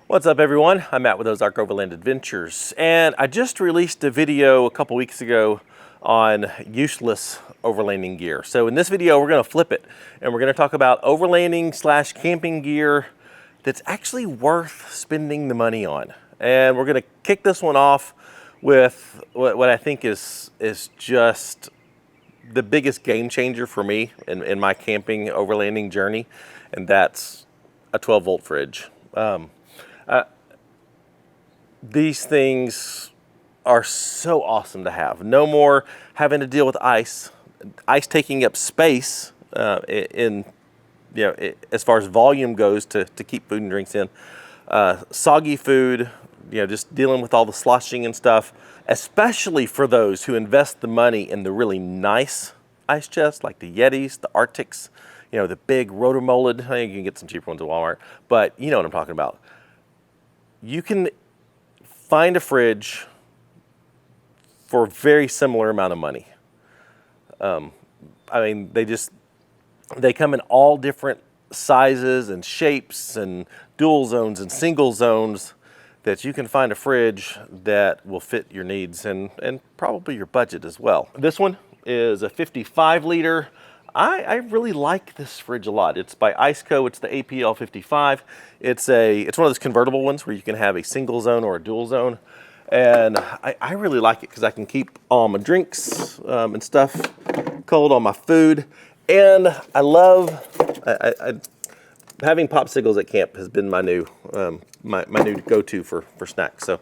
What's up everyone? I'm Matt with Ozark Overland Adventures, and I just released a video a couple weeks ago on useless overlanding gear. So in this video we're going to flip it and we're going to talk about overlanding / camping gear that's actually worth spending the money on. And we're going to kick this one off with what I think is just the biggest game changer for me in my camping overlanding journey, and that's a 12-volt fridge. These things are so awesome to have. No more having to deal with ice taking up space as far as volume goes to keep food and drinks in. Soggy food, just dealing with all the sloshing and stuff, especially for those who invest the money in the really nice ice chests like the Yetis, the Arctics, the big rotor-molded. I think you can get some cheaper ones at Walmart, but you know what I'm talking about. You can find a fridge for a very similar amount of money. They come in all different sizes and shapes and dual zones and single zones that you can find a fridge that will fit your needs and probably your budget as well. This one is a 55 liter. I really like this fridge a lot. It's by Iceco. It's the APL 55. It's one of those convertible ones where you can have a single zone or a dual zone. And I really like it because I can keep all my drinks and stuff cold, on my food. And I love, having popsicles at camp has been my new go-to for snacks. So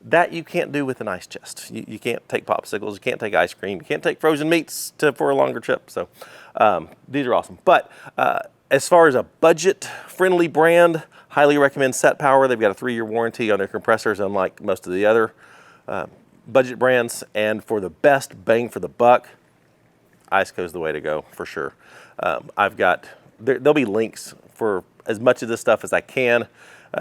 that you can't do with an ice chest. You can't take popsicles, you can't take ice cream, you can't take frozen meats for a longer trip. So these are awesome. But as far as a budget-friendly brand, highly recommend Set Power. They've got a 3-year warranty on their compressors, unlike most of the other budget brands. And for the best bang for the buck, Iceco's the way to go for sure. There'll be links for as much of this stuff as I can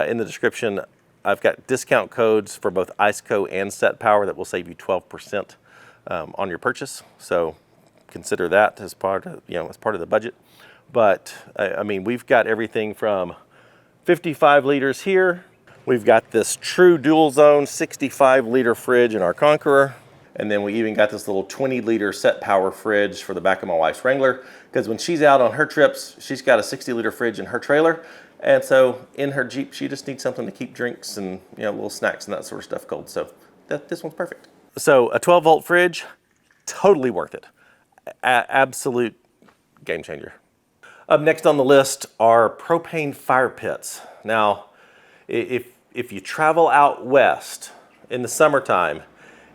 in the description. I've got discount codes for both Iceco and Set Power that will save you 12% on your purchase. So consider that as part of the budget. But we've got everything from 55 liters here. We've got this true dual zone 65 liter fridge in our Conqueror. And then we even got this little 20 liter Set Power fridge for the back of my wife's Wrangler, because when she's out on her trips, she's got a 60 liter fridge in her trailer. And so in her Jeep, she just needs something to keep drinks and little snacks and that sort of stuff cold. So this one's perfect. So a 12-volt fridge, totally worth it. Absolute game changer. Up next on the list are propane fire pits. Now, if you travel out west in the summertime,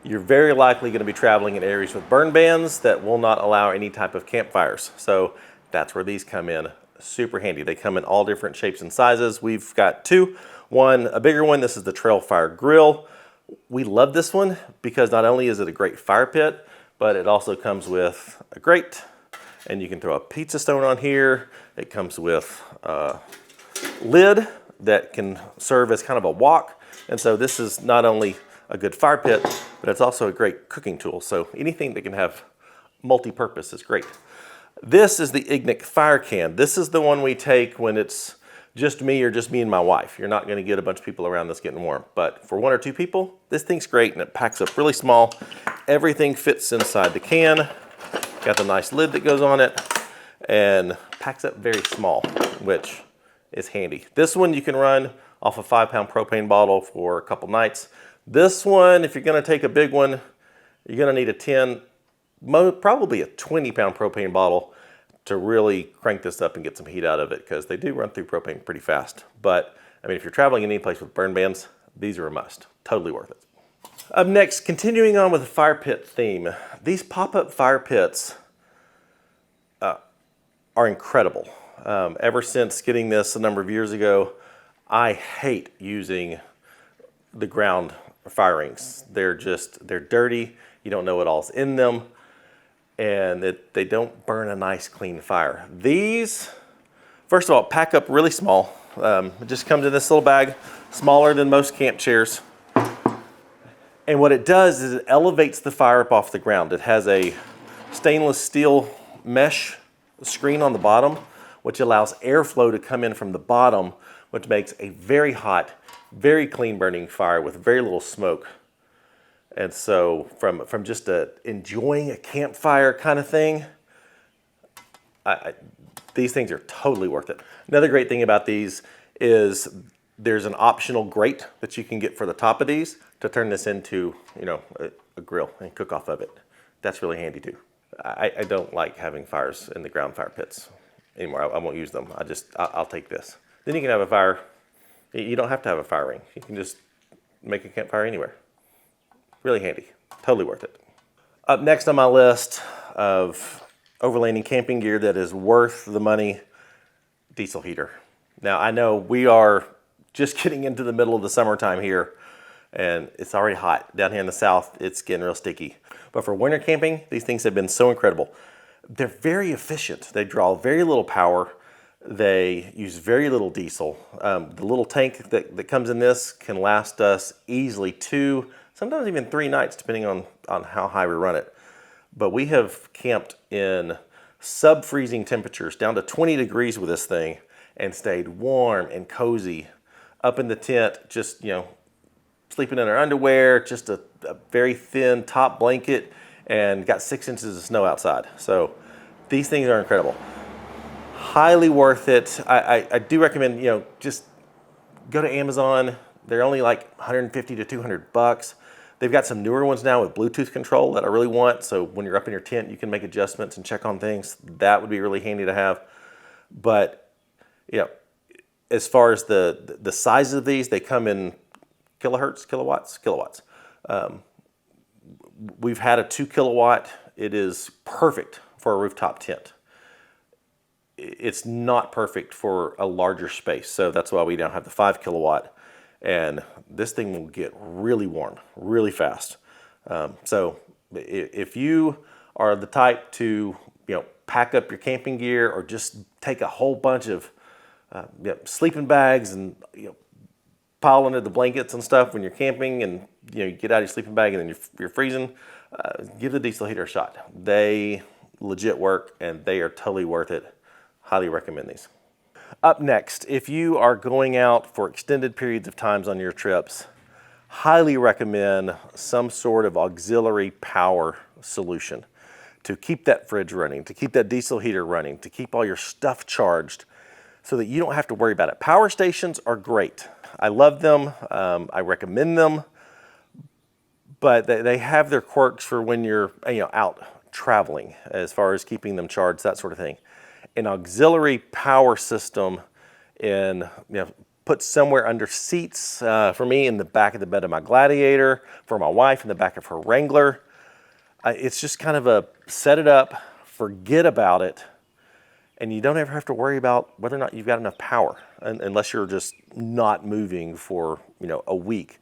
you're very likely going to be traveling in areas with burn bans that will not allow any type of campfires. So that's where these come in super handy. They come in all different shapes and sizes. We've got two. One, a bigger one. This is the Trail Fire Grill. We love this one because not only is it a great fire pit, but it also comes with a grate, and you can throw a pizza stone on here. It comes with a lid that can serve as kind of a wok. And so this is not only a good fire pit, but it's also a great cooking tool. So anything that can have multi-purpose is great. This is the Ignic fire can. This is the one we take when it's just me or just me and my wife. You're not going to get a bunch of people around this getting warm. But for 1 or 2 people, this thing's great, and it packs up really small. Everything fits inside the can. Got the nice lid that goes on it, and packs up very small, which is handy. This one you can run off a 5-pound propane bottle for a couple nights. This one, if you're going to take a big one, you're going to need a 10, probably a 20-pound propane bottle to really crank this up and get some heat out of it, because they do run through propane pretty fast. But if you're traveling in any place with burn bans, these are a must. Totally worth it. Up next, continuing on with the fire pit theme, these pop-up fire pits are incredible. Ever since getting this a number of years ago, I hate using the ground fire rings. They're dirty. You don't know what all's in them, and they don't burn a nice clean fire. These, first of all, pack up really small. It just comes in this little bag, smaller than most camp chairs. And what it does is it elevates the fire up off the ground. It has a stainless steel mesh screen on the bottom, which allows airflow to come in from the bottom, which makes a very hot, very clean burning fire with very little smoke. And so from just enjoying a campfire kind of thing, these things are totally worth it. Another great thing about these is there's an optional grate that you can get for the top of these to turn this into, a grill and cook off of it. That's really handy too. I don't like having fires in the ground fire pits anymore. I won't use them. I'll take this. Then you can have a fire. You don't have to have a fire ring. You can just make a campfire anywhere. Really handy. Totally worth it. Up next on my list of overlanding camping gear that is worth the money, diesel heater. Now I know we are just getting into the middle of the summertime here, and it's already hot. Down here in the south, it's getting real sticky. But for winter camping, these things have been so incredible. They're very efficient. They draw very little power. They use very little diesel. The little tank that comes in this can last us easily 2, sometimes even 3 nights, depending on how high we run it. But we have camped in sub-freezing temperatures, down to 20 degrees with this thing, and stayed warm and cozy up in the tent, just, sleeping in our underwear, just a very thin top blanket, and got 6 inches of snow outside. So these things are incredible. Highly worth it. I do recommend, just go to Amazon. They're only like 150 to 200 bucks. They've got some newer ones now with Bluetooth control that I really want. So when you're up in your tent, you can make adjustments and check on things. That would be really handy to have. But, as far as the size of these, they come in kilowatts. We've had a 2 kilowatt. It is perfect for a rooftop tent. It's not perfect for a larger space. So that's why we don't have the 5 kilowatt. And this thing will get really warm really fast. So if you are the type to pack up your camping gear, or just take a whole bunch of sleeping bags and pile under the blankets and stuff when you're camping, and you get out of your sleeping bag and then you're freezing, give the diesel heater a shot. They legit work and they are totally worth it. Highly recommend these. Up next, if you are going out for extended periods of times on your trips, highly recommend some sort of auxiliary power solution to keep that fridge running, to keep that diesel heater running, to keep all your stuff charged so that you don't have to worry about it. Power stations are great. I love them. I recommend them, but they have their quirks for when you're out traveling, as far as keeping them charged, that sort of thing. An auxiliary power system put somewhere under seats, for me in the back of the bed of my Gladiator, for my wife in the back of her Wrangler. It's just kind of a set it up, forget about it, and you don't ever have to worry about whether or not you've got enough power, unless you're just not moving for a week.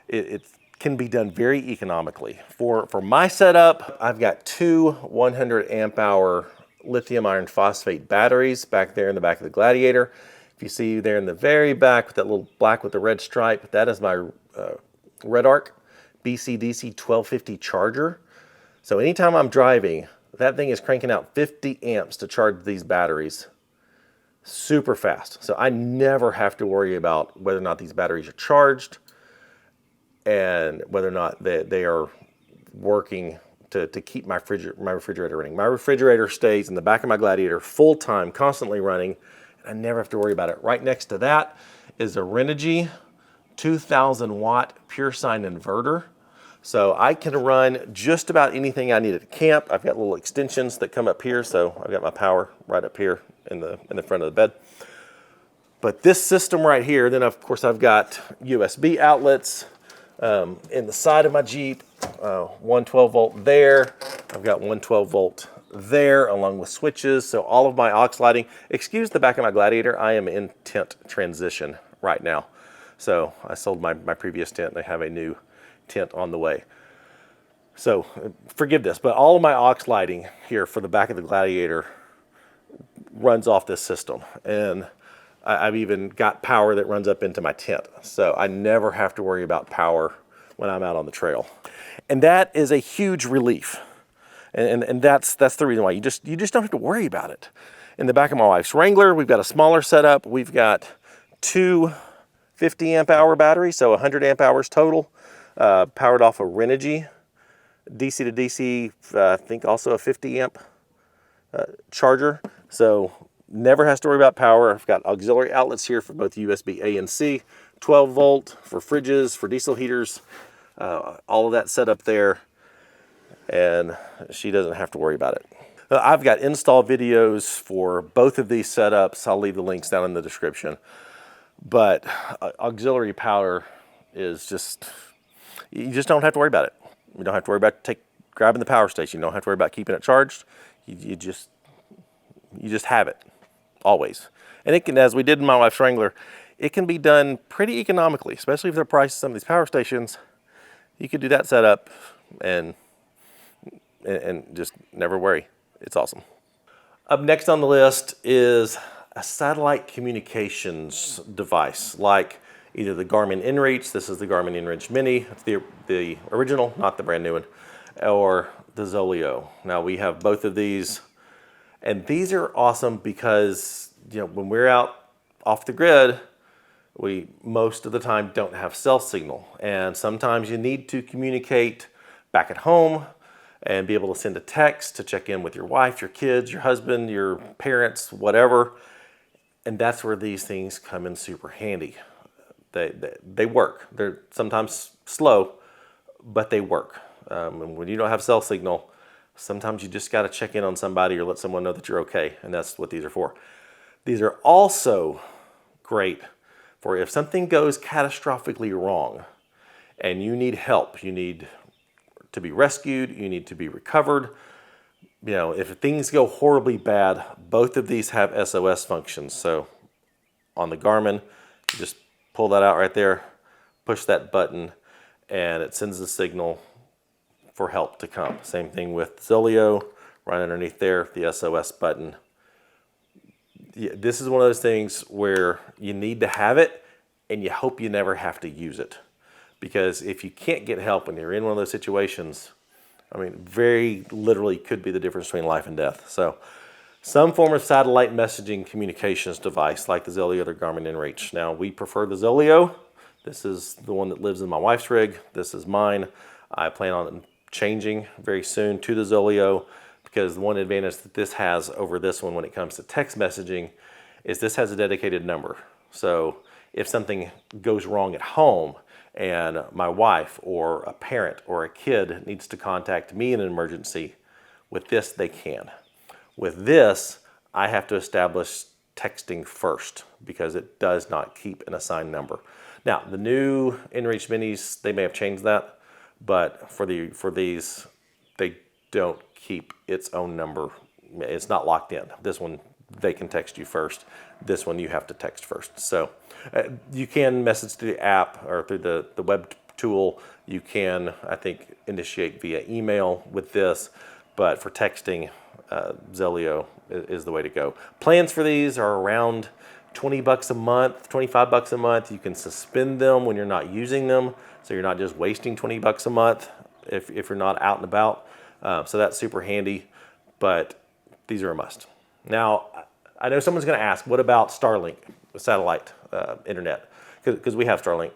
It can be done very economically. For my setup, I've got 2 100 amp hour lithium iron phosphate batteries back there in the back of the Gladiator. If you see there in the very back with that little black with the red stripe, that is my Red Arc BCDC 1250 charger. So anytime I'm driving, that thing is cranking out 50 amps to charge these batteries super fast. So I never have to worry about whether or not these batteries are charged and whether or not they are working to keep my refrigerator running. My refrigerator stays in the back of my Gladiator full time, constantly running, and I never have to worry about it. Right next to that is a Renogy 2000 watt pure sine inverter. So I can run just about anything I need at camp. I've got little extensions that come up here, so I've got my power right up here in the front of the bed. But this system right here, then of course I've got USB outlets in the side of my Jeep, 112 volt there. I've got 112 volt there along with switches. So all of my aux lighting, excuse the back of my Gladiator, I am in tent transition right now. So I sold my previous tent and I have a new tent on the way. So forgive this, but all of my aux lighting here for the back of the Gladiator runs off this system. And I've even got power that runs up into my tent. So I never have to worry about power when I'm out on the trail. And that is a huge relief. And that's the reason why you just don't have to worry about it. In the back of my wife's Wrangler, we've got a smaller setup. We've got two 50 amp hour batteries, so 100 amp hours total, powered off a Renogy DC to DC, I think also a 50 amp charger. So never has to worry about power. I've got auxiliary outlets here for both USB A and C, 12 volt for fridges, for diesel heaters, all of that set up there, and she doesn't have to worry about it. I've got install videos for both of these setups. I'll leave the links down in the description. But auxiliary power is just, you just don't have to worry about it. You don't have to worry about grabbing the power station. You don't have to worry about keeping it charged. You just have it, always. And it can, as we did in my wife's Wrangler, it can be done pretty economically, especially if they're priced some of these power stations. You could do that setup and just never worry. It's awesome. Up next on the list is a satellite communications device, like either the Garmin inReach, this is the Garmin inReach Mini, it's the original, not the brand new one, or the Zoleo. Now we have both of these, and these are awesome because, you know, when we're out off the grid, we most of the time don't have cell signal, and sometimes you need to communicate back at home and be able to send a text to check in with your wife, your kids, your husband, your parents, whatever. And that's where these things come in super handy. They work. They're sometimes slow, but they work. And when you don't have cell signal, sometimes you just got to check in on somebody or let someone know that you're okay, and that's what these are for. These are also great for if something goes catastrophically wrong and you need help, you need to be rescued, you need to be recovered. You know, if things go horribly bad, both of these have SOS functions. So on the Garmin, you just pull that out right there, push that button, and it sends the signal for help to come. Same thing with Zoleo, right underneath there, the SOS button. Yeah, this is one of those things where you need to have it and you hope you never have to use it. Because if you can't get help when you're in one of those situations, I mean, very literally could be the difference between life and death. So some form of satellite messaging communications device like the Zoleo or the Garmin inReach. Now, we prefer the Zoleo. This is the one that lives in my wife's rig. This is mine. I plan on changing very soon to the Zoleo because the one advantage that this has over this one when it comes to text messaging is this has a dedicated number. So if something goes wrong at home, and my wife or a parent or a kid needs to contact me in an emergency, with this they can. With this, I have to establish texting first because it does not keep an assigned number. Now, the new inReach Minis, they may have changed that, but for these, they don't keep its own number. It's not locked in. This one, they can text you first. This one, you have to text first. So you can message through the app or through the web tool. You can, I think, initiate via email with this, but for texting, Zoleo is the way to go. Plans for these are around 20 bucks a month, 25 bucks a month. You can suspend them when you're not using them, so you're not just wasting 20 bucks a month if you're not out and about. So that's super handy, but these are a must. Now, I know someone's going to ask, what about Starlink, satellite internet? Because we have Starlink.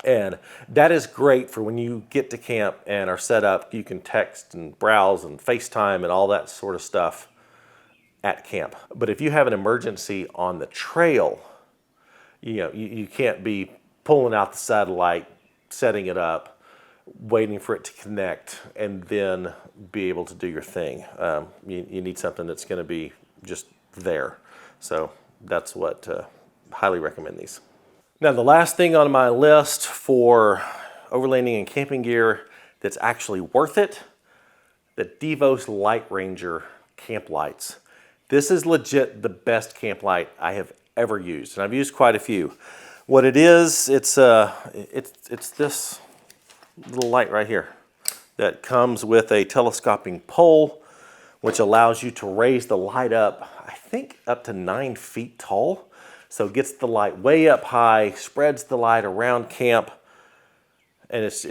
And that is great for when you get to camp and are set up, you can text and browse and FaceTime and all that sort of stuff at camp. But if you have an emergency on the trail, you can't be pulling out the satellite, setting it up, waiting for it to connect, and then be able to do your thing. You need something that's going to be just there. So that's what highly recommend these. Now, the last thing on my list for overlanding and camping gear that's actually worth it, the Devos Light Ranger camp lights. This is legit the best camp light I have ever used, and I've used quite a few. What it is, it's this little light right here that comes with a telescoping pole, which allows you to raise the light up, I think up to 9 feet tall. So it gets the light way up high, spreads the light around camp, and it's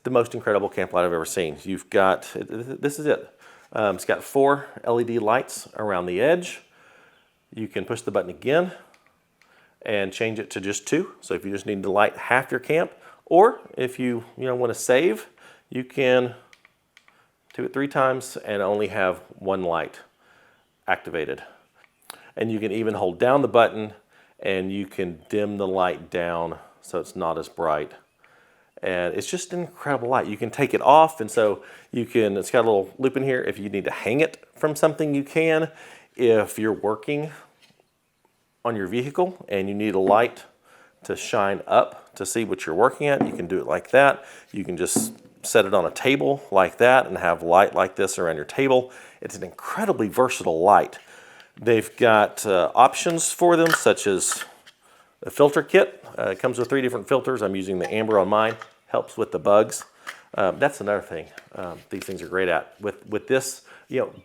the most incredible camp light I've ever seen. You've got, this is it. It's got 4 LED lights around the edge. You can push the button again and change it to just 2. So if you just need to light half your camp, or if you want to save, you can do it 3 times and only have 1 light activated. And you can even hold down the button and you can dim the light down so it's not as bright. And it's just an incredible light. You can take it off, and so it's got a little loop in here. If you need to hang it from something, you can. If you're working on your vehicle and you need a light to shine up to see what you're working at, you can do it like that. You can just set it on a table like that and have light like this around your table. It's an incredibly versatile light. They've got options for them, such as a filter kit. It comes with 3 different filters. I'm using the amber on mine. Helps with the bugs. That's another thing these things are great at. With this,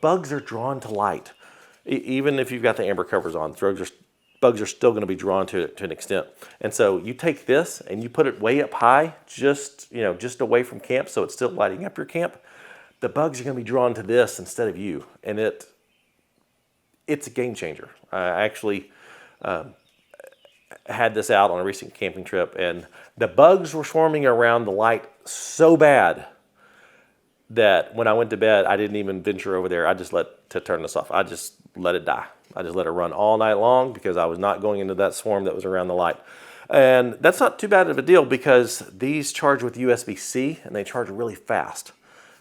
bugs are drawn to light. Even if you've got the amber covers on, bugs are still going to be drawn to it to an extent. And so you take this and you put it way up high, just away from camp, so it's still lighting up your camp. The bugs are going to be drawn to this instead of you, and it's a game changer. I actually had this out on a recent camping trip, and the bugs were swarming around the light so bad that when I went to bed, I didn't even venture over there. I just turn this off. I just let it die. I just let it run all night long because I was not going into that swarm that was around the light. And that's not too bad of a deal because these charge with USB-C and they charge really fast.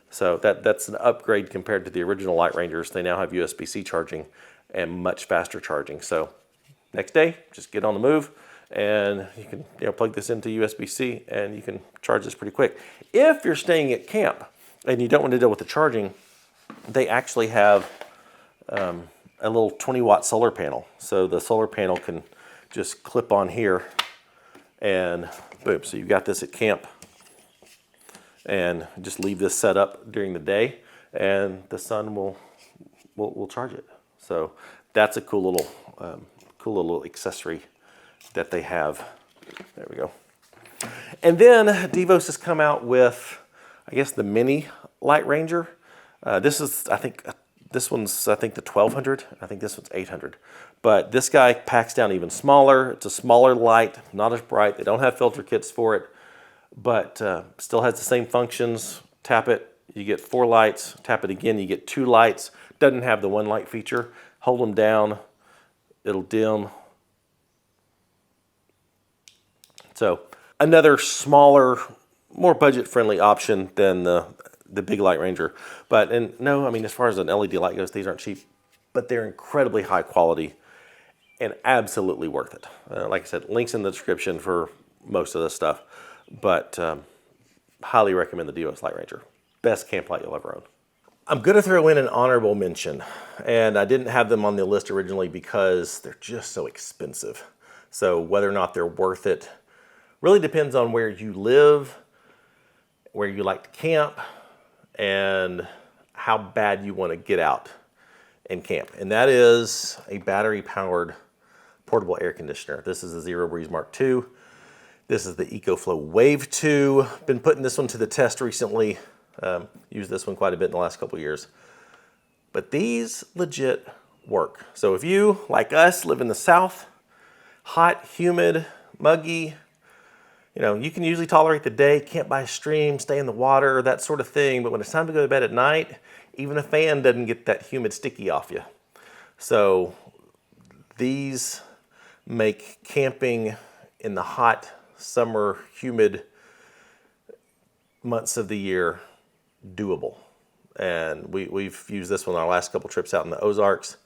So that's an upgrade compared to the original Light Rangers. They now have USB-C charging and much faster charging. So next day, just get on the move and you can plug this into USB-C and you can charge this pretty quick. If you're staying at camp and you don't want to deal with the charging, they actually have a little 20-watt solar panel. So the solar panel can just clip on here and boom. So you've got this at camp and just leave this set up during the day and the sun will charge it. So that's a cool little accessory that they have. There we go. And then Devos has come out with, I guess, the mini Light Ranger. This one's I think the 1200. I think this one's 800. But this guy packs down even smaller. It's a smaller light, not as bright. They don't have filter kits for it, but still has the same functions. Tap it, you get 4 lights. Tap it again, you get 2 lights. Doesn't have the 1 light feature. Hold them down, it'll dim. So another smaller, more budget-friendly option than the big Light Ranger. As far as an LED light goes, these aren't cheap, but they're incredibly high quality and absolutely worth it. Like I said, links in the description for most of this stuff, but highly recommend the Devos Light Ranger. Best camp light you'll ever own. I'm going to throw in an honorable mention, and I didn't have them on the list originally because they're just so expensive. So whether or not they're worth it really depends on where you live, where you like to camp, and how bad you want to get out and camp. And that is a battery-powered portable air conditioner. This is the Zero Breeze Mark II. This is the EcoFlow Wave 2. Been putting this one to the test recently. Used this one quite a bit in the last couple of years. But these legit work. So if you, like us, live in the South, hot, humid, muggy, you can usually tolerate the day, camp by a stream, stay in the water, that sort of thing. But when it's time to go to bed at night, even a fan doesn't get that humid sticky off you. So these make camping in the hot, summer, humid months of the year doable. And we've used this one on our last couple trips out in the Ozarks.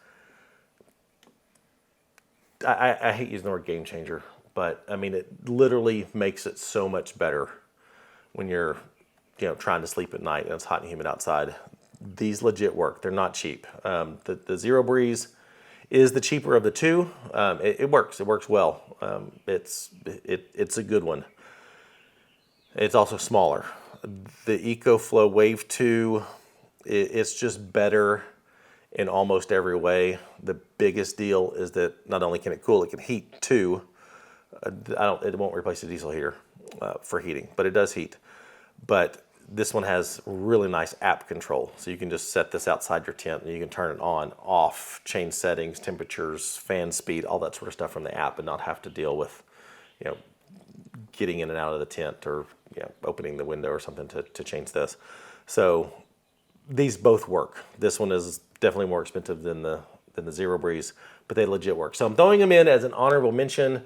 I hate using the word game changer, but it literally makes it so much better when you're trying to sleep at night and it's hot and humid outside. These legit work. They're not cheap. The Zero Breeze is the cheaper of the two. It works. It works well. It's a good one. It's also smaller. The EcoFlow Wave 2, it's just better in almost every way. The biggest deal is that not only can it cool, it can heat too. It won't replace the diesel heater for heating, but it does heat. But this one has really nice app control. So you can just set this outside your tent and you can turn it on, off, change settings, temperatures, fan speed, all that sort of stuff from the app and not have to deal with, you know, getting in and out of the tent or, you know, opening the window or something to change this. So these both work. This one is definitely more expensive than the Zero Breeze, but they legit work. So I'm throwing them in as an honorable mention.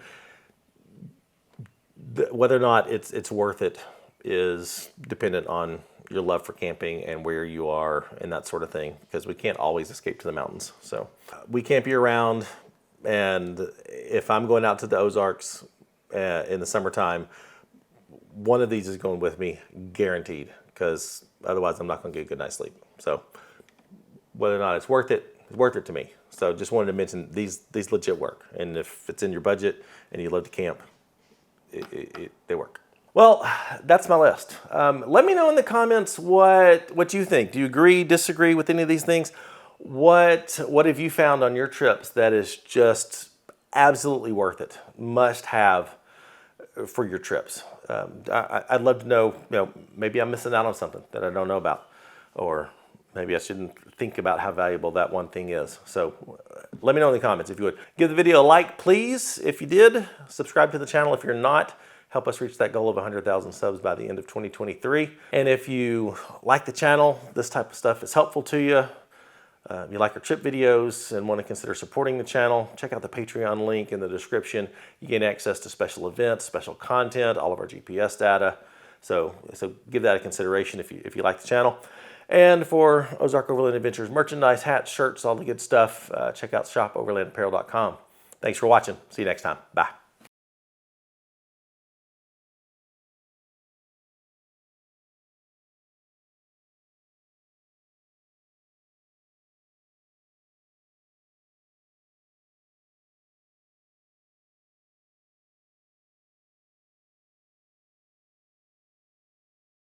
Whether or not it's worth it is dependent on your love for camping and where you are and that sort of thing, because we can't always escape to the mountains. So we camp year round, and if I'm going out to the Ozarks in the summertime, one of these is going with me, guaranteed, because otherwise I'm not going to get a good night's sleep. So whether or not it's worth it to me. So just wanted to mention these legit work, and if it's in your budget and you love to camp, they work. Well, that's my list. Let me know in the comments what you think. Do you agree, disagree with any of these things? What have you found on your trips that is just absolutely worth it, must have for your trips? I'd love to know, you know, maybe I'm missing out on something that I don't know about, or maybe I shouldn't think about how valuable that one thing is. So let me know in the comments if you would. Give the video a like, please, if you did. Subscribe to the channel if you're not. Help us reach that goal of 100,000 subs by the end of 2023. And if you like the channel, this type of stuff is helpful to you, you like our trip videos and want to consider supporting the channel, check out the Patreon link in the description. You gain access to special events, special content, all of our GPS data. So give that a consideration if you like the channel. And for Ozark Overland Adventures merchandise, hats, shirts, all the good stuff, check out shopoverlandapparel.com. Thanks for watching. See you next time. Bye.